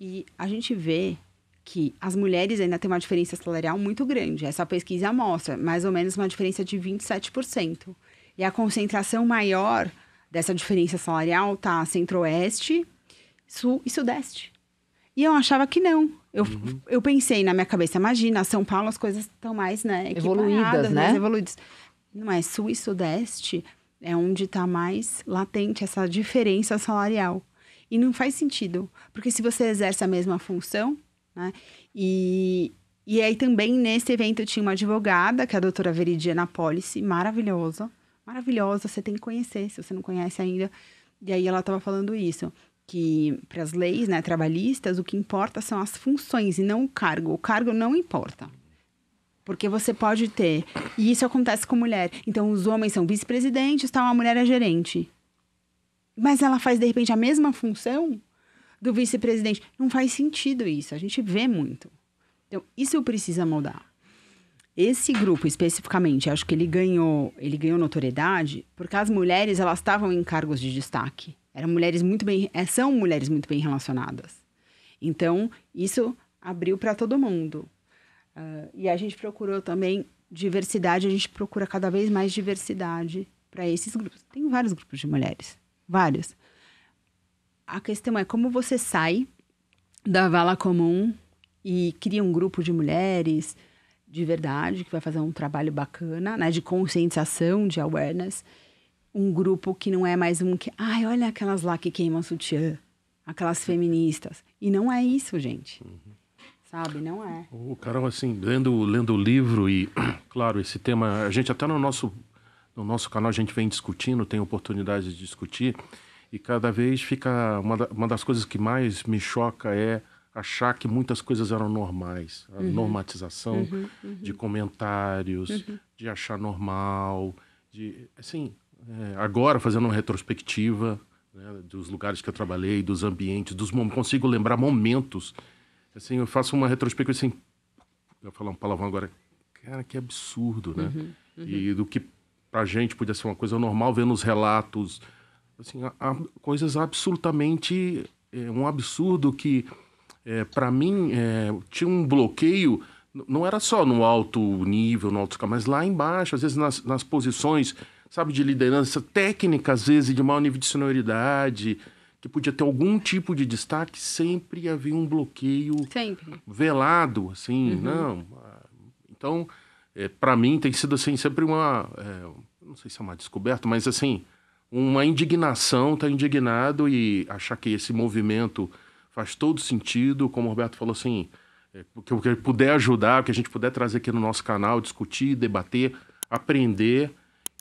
E a gente vê que as mulheres ainda têm uma diferença salarial muito grande. Essa pesquisa mostra mais ou menos uma diferença de 27%. E a concentração maior dessa diferença salarial está centro-oeste, sul e sudeste. E eu achava que não. Eu pensei na minha cabeça, imagina, São Paulo as coisas estão mais, né, evoluídas, né? Mais evoluídas. Não é, sul e sudeste é onde está mais latente essa diferença salarial. E não faz sentido, porque se você exerce a mesma função, né? E aí também nesse evento tinha uma advogada, que é a doutora Veridiana Policy, maravilhosa, você tem que conhecer, se você não conhece ainda. E aí ela estava falando isso, que para as leis, né, trabalhistas, o que importa são as funções e não o cargo. O cargo não importa. Porque você pode ter, e isso acontece com mulher. Então, os homens são vice-presidentes, tá, a mulher é gerente. Mas ela faz, de repente, a mesma função do vice-presidente. Não faz sentido isso, a gente vê muito. Então, isso precisa mudar. Esse grupo, especificamente, acho que ele ganhou notoriedade porque as mulheres, elas estavam em cargos de destaque. São mulheres muito bem relacionadas. Então, isso abriu para todo mundo. E a gente procurou também diversidade, a gente procura cada vez mais diversidade para esses grupos. Tem vários grupos de mulheres, vários. A questão é como você sai da vala comum e cria um grupo de mulheres de verdade, que vai fazer um trabalho bacana, né, de conscientização, de awareness. Um grupo que não é mais um que... Ai, olha aquelas lá que queimam sutiã, aquelas feministas. E não é isso, gente. Sabe? Não é. O Carol, assim, lendo o livro e, claro, esse tema... A gente até no nosso canal a gente vem discutindo, tem oportunidade de discutir, e cada vez fica... Uma das coisas que mais me choca é achar que muitas coisas eram normais. A normatização de comentários, de achar normal, de... Assim, agora, fazendo uma retrospectiva, né, dos lugares que eu trabalhei, dos ambientes, consigo lembrar momentos. Assim, eu faço uma retrospectiva assim... Eu vou falar um palavrão agora. Cara, que absurdo, né? E do que pra gente podia ser uma coisa normal, vendo os relatos... Assim, há coisas absolutamente... um absurdo que... para mim, tinha um bloqueio, não era só no alto nível, no alto escala, mas lá embaixo, às vezes nas posições, sabe, de liderança técnica, às vezes de maior nível de senioridade, que podia ter algum tipo de destaque, sempre havia um bloqueio velado, assim, não. Então, para mim tem sido, assim, sempre uma, não sei se é uma descoberta, mas, assim, uma indignação, tá indignado e achar que esse movimento... Faz todo sentido, como o Roberto falou, assim, o que puder ajudar, o que a gente puder trazer aqui no nosso canal, discutir, debater, aprender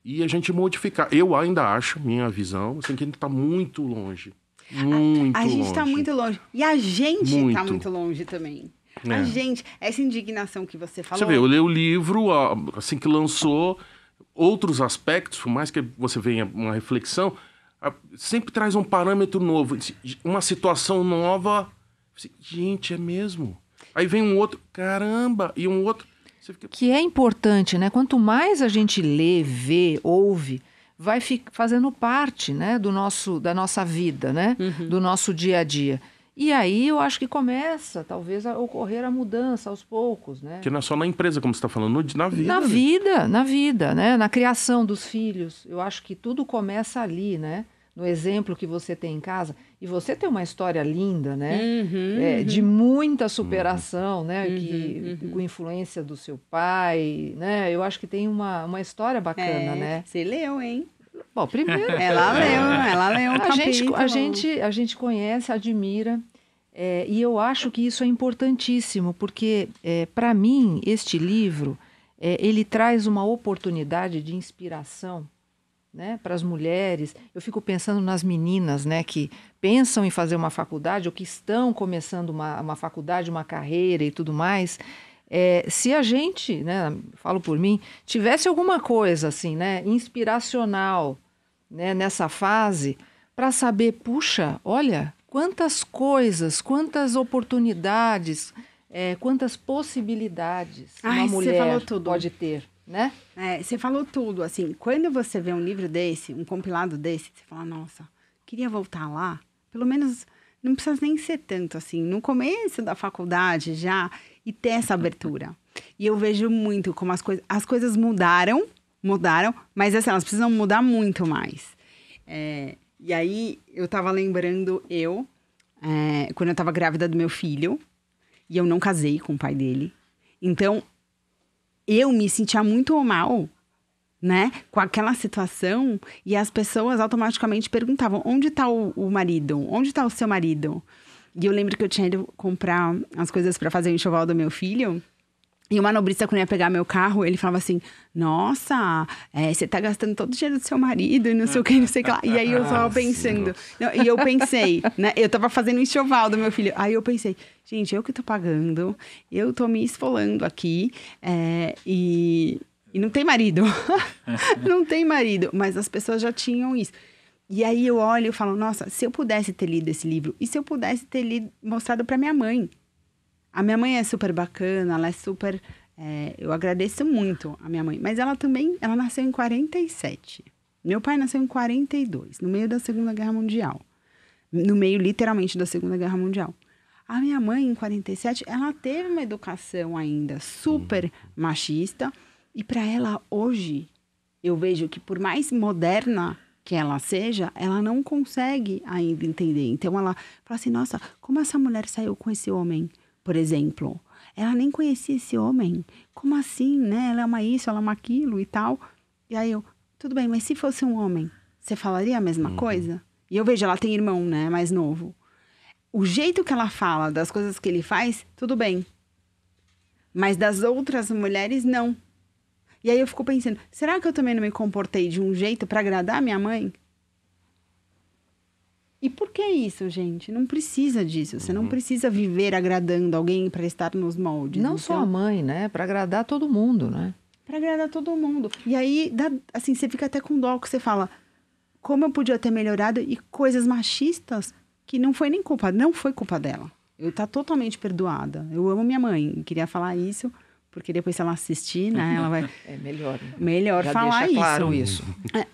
e a gente modificar. Eu ainda acho, minha visão, assim, que a gente está muito longe. A gente está muito longe. E a gente está muito longe também. A gente, essa indignação que você falou... Você vê, eu li o livro, assim que lançou, outros aspectos, por mais que você venha uma reflexão... Sempre traz um parâmetro novo, uma situação nova. Gente, é mesmo? Aí vem um outro, caramba, e um outro... Você fica... Que é importante, né? Quanto mais a gente lê, vê, ouve, vai fazendo parte, né, da nossa vida, né? Do nosso dia a dia. E aí eu acho que começa, talvez, a ocorrer a mudança aos poucos, né? Que não é só na empresa, como você está falando, na vida. Na vida, né? Na criação dos filhos. Eu acho que tudo começa ali, né? No exemplo que você tem em casa. E você tem uma história linda, né? De muita superação, né? Com influência do seu pai, né? Eu acho que tem uma história bacana, né? Você leu, hein? Bom, primeiro... Ela leu um capítulo. A gente conhece, admira, e eu acho que isso é importantíssimo, porque, para mim, este livro, ele traz uma oportunidade de inspiração, né, para as mulheres. Eu fico pensando nas meninas, né, que pensam em fazer uma faculdade, ou que estão começando uma faculdade, uma carreira e tudo mais... se a gente, né, falo por mim, tivesse alguma coisa assim, né, inspiracional, né, nessa fase, para saber, puxa, olha, quantas coisas, quantas oportunidades, quantas possibilidades uma mulher pode ter, né? Você falou tudo, assim, quando você vê um livro desse, um compilado desse, você fala, nossa, queria voltar lá, pelo menos não precisa nem ser tanto assim. No começo da faculdade já, e ter essa abertura. E eu vejo muito como as coisas mudaram, mas assim, elas precisam mudar muito mais. E aí, eu tava lembrando quando eu tava grávida do meu filho, e eu não casei com o pai dele. Então, eu me sentia muito mal, né? Com aquela situação, e as pessoas automaticamente perguntavam, onde tá o marido? Onde tá o seu marido? E eu lembro que eu tinha ido comprar as coisas para fazer o enxoval do meu filho. E o manobrista, quando ia pegar meu carro, ele falava assim, nossa, você tá gastando todo o dinheiro do seu marido e não sei o que, não sei o que lá. E aí eu tava pensando, e eu pensei, né? Eu tava fazendo o enxoval do meu filho. Aí eu pensei, gente, eu que tô pagando, eu tô me esfolando aqui, e não tem marido. Não tem marido. Mas as pessoas já tinham isso. E aí eu olho e falo, nossa, se eu pudesse ter lido esse livro, e se eu pudesse ter mostrado pra minha mãe? A minha mãe é super bacana, ela é super... eu agradeço muito a minha mãe. Mas ela nasceu em 47. Meu pai nasceu em 42, no meio da Segunda Guerra Mundial. No meio, literalmente, da Segunda Guerra Mundial. A minha mãe, em 47, ela teve uma educação ainda super machista. E para ela, hoje, eu vejo que por mais moderna que ela seja, ela não consegue ainda entender. Então, ela fala assim, nossa, como essa mulher saiu com esse homem, por exemplo? Ela nem conhecia esse homem. Como assim, né? Ela é uma isso, ela é uma aquilo e tal. E aí tudo bem, mas se fosse um homem, você falaria a mesma coisa? E eu vejo, ela tem irmão, né, mais novo. O jeito que ela fala das coisas que ele faz, tudo bem. Mas das outras mulheres, não. E aí eu fico pensando, será que eu também não me comportei de um jeito para agradar a minha mãe? E por que isso, gente? Não precisa disso. Você não precisa viver agradando alguém para estar nos moldes. Não só a mãe, né? Para agradar todo mundo, né? Para agradar todo mundo. E aí, assim, você fica até com dó, que você fala, como eu podia ter melhorado, e coisas machistas que não foi nem culpa, não foi culpa dela. Eu tá totalmente perdoada. Eu amo minha mãe. Queria falar isso, porque depois se ela assistir, né, ela vai... É melhor. Melhor Já falar deixa claro isso.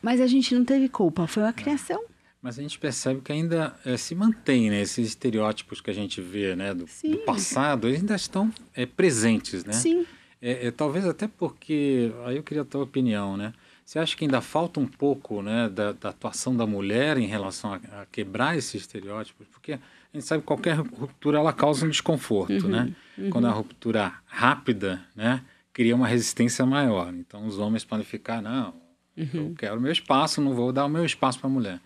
Mas a gente não teve culpa, foi a criação. Mas a gente percebe que ainda se mantém, né? Esses estereótipos que a gente vê, né? Do passado, eles ainda estão presentes, né? Sim. Talvez até porque, aí eu queria a tua opinião, né? Você acha que ainda falta um pouco, né, da atuação da mulher em relação a quebrar esses estereótipos? Porque a gente sabe que qualquer ruptura, ela causa um desconforto, né? Quando a ruptura rápida, né, cria uma resistência maior. Então, os homens podem ficar, não... Eu quero meu espaço, não vou dar o meu espaço para a mulher.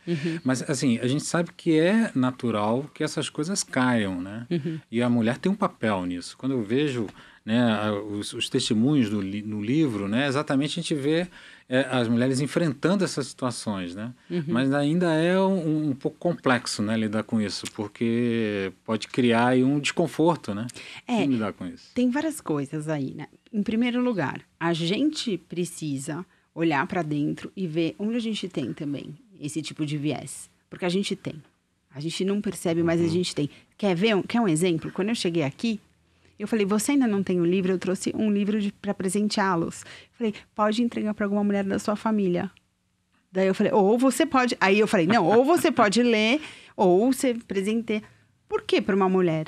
Mas, assim, a gente sabe que é natural que essas coisas caiam, né? E a mulher tem um papel nisso. Quando eu vejo, né, os testemunhos no livro, né, exatamente a gente vê as mulheres enfrentando essas situações, né? Mas ainda é um pouco complexo, né, lidar com isso, porque pode criar aí um desconforto, né? Como lidar com isso? Tem várias coisas aí, né? Em primeiro lugar, a gente precisa... olhar para dentro e ver onde a gente tem também esse tipo de viés. Porque a gente tem. A gente não percebe, mas a gente tem. Quer um exemplo? Quando eu cheguei aqui, eu falei, você ainda não tem o livro? Eu trouxe um livro para presenteá-los. Falei, pode entregar para alguma mulher da sua família. Daí eu falei, ou você pode... Aí eu falei, não, ou você pode ler, ou você presenteia. Por que para uma mulher?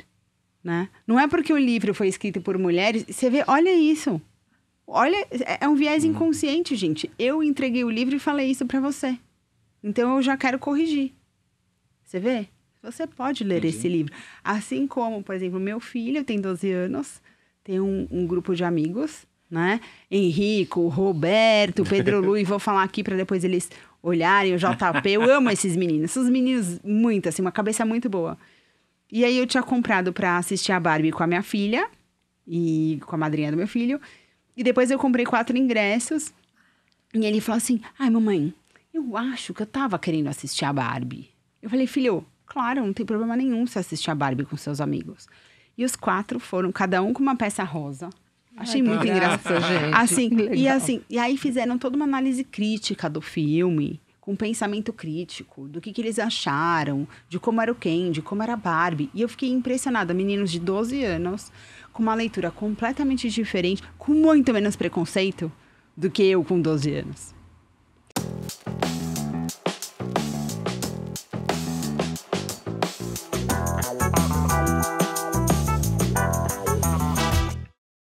Né? Não é porque o livro foi escrito por mulheres. Você vê, olha isso. Olha, é um viés inconsciente, gente. Eu entreguei o livro e falei isso pra você. Então, eu já quero corrigir. Você vê? Você pode ler esse livro. Assim como, por exemplo, meu filho tem 12 anos, tem um grupo de amigos, né? Henrico, Roberto, Pedro Lu, e vou falar aqui pra depois eles olharem, o JP. Eu amo esses meninos. Os meninos, muito, assim, uma cabeça muito boa. E aí, eu tinha comprado pra assistir a Barbie com a minha filha e com a madrinha do meu filho. E depois eu comprei 4 ingressos. E ele falou assim, ai, mamãe, eu acho que eu tava querendo assistir a Barbie. Eu falei, filho, claro, não tem problema nenhum você assistir a Barbie com seus amigos. E os 4 foram, cada um com uma peça rosa. Achei muito engraçado, gente. Assim, e aí fizeram toda uma análise crítica do filme, com pensamento crítico, do que eles acharam, de como era o Ken, de como era a Barbie. E eu fiquei impressionada, meninos de 12 anos... com uma leitura completamente diferente, com muito menos preconceito do que eu com 12 anos.